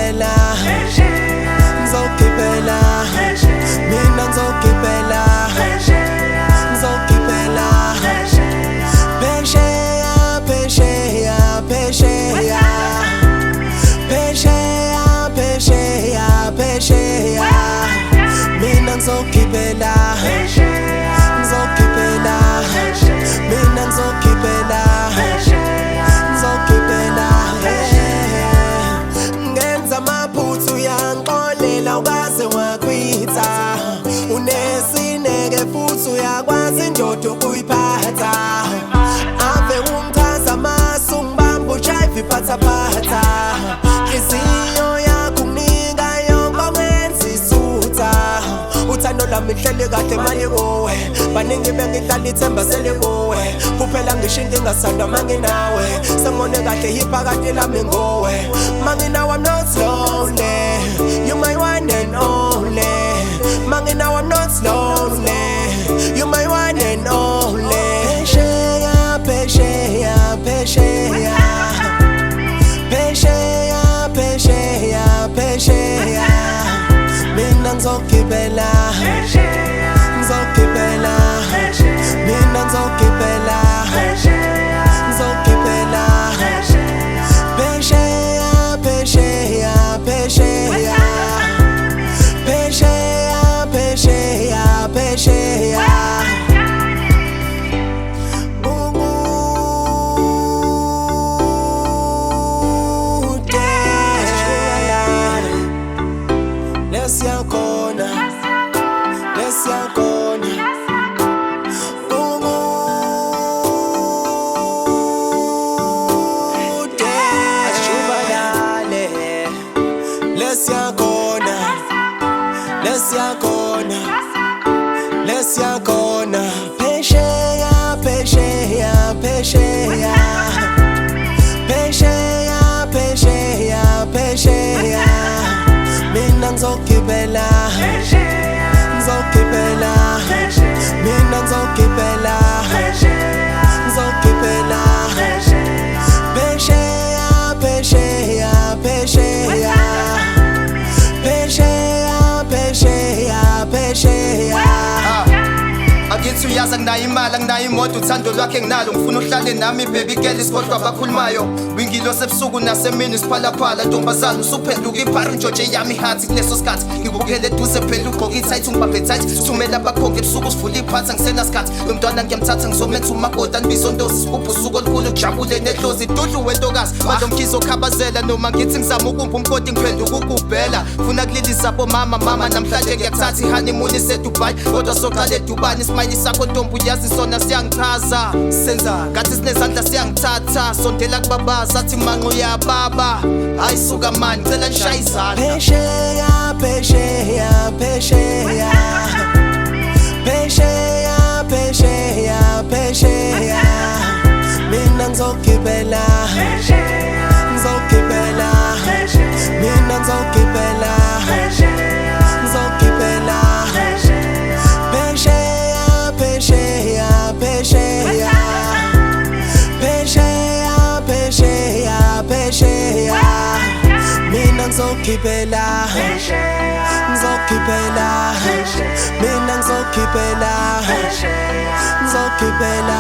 ngizogibela ngizogibela mina ngizogibela ngizogibela phesheya phesheya phesheya phesheya phesheya phesheya mina ngizogibela ngizogibela mina ngizogibela ngizogibela ngenza amaphutha uyangixolela ukaze wakwitha unesineke futhi uyakwazi indoda ukuyiphatha ave ungichaza amasu ngibamba ujive iphathaphatha inhliziyo yakho unginika yonke ongenza isutha uthando lami lihleli kahle manje kuwe baningi bengihlala ithemba sele kuwe kuphela ngisho inkinga sandwa manginawe sengone kahle yiphakade lami nguwe manginawe I'm not lonely you my one and only manginawe I'm not lonely you my one and only phesheya phesheya phesheya phesheya phesheya phesheya mina ngizogibela ngizogibela mina ngizogibela ngizogibela phesheya phesheya phesheya phesheya phesheya phesheya Lesiyakhona lesiyakhona lesiyakhona lesiyakhona lesiyakhona phesheya phesheya phesheya phesheya phesheya phesheya mina ngizogibela ngizogibela mina ngizogibela ngizogibela phesheya phesheya phesheya phesheya phesheya phesheya Angithi uyazi anginayo imali anginayo imoto uthando lwakhe nginalo ngifuna uhlale nami baby girl isikhohlwa abakhulumayo wingilo sebusuku nasemini siphalaphala ntombazana usuphenduka iphari njoje yami hathi kuleso sikhathi ngibukele eduze phela ugqoka ithayithi ungibambe tight sumela abakhonge ebusuku sivula iphatha ngisena sikhathi umntwana ngiyamthatha ngizomenza umakoti anibisontosi sigubha usuku olukhulu kujabule nedlozi idudlu wentokazi manje ngizokhabazela noma ngithi ngizama ukumba umkoti ngiphenduka ukubhela funa kulilisa bomama mama namhlanje ngiyakuthatha ihoneymoon eseDubai kodwa soqala eDubai ismayili sakho ntombi uyazi sona siyangichaza senza ngathi sinezandla siyangithatha sondela kubabaza athi manqo ya baba hayi suka mani ngicela nishaya izandla phesheya phesheya phesheya phesheya phesheya phesheya mina ngizogibela ngizogibela mina ngizogibela ngizogibela phesheya phesheya phesheya phesheya phesheya phesheya mina ngizogibela ngizogibela mina ngizogibela ngizogibela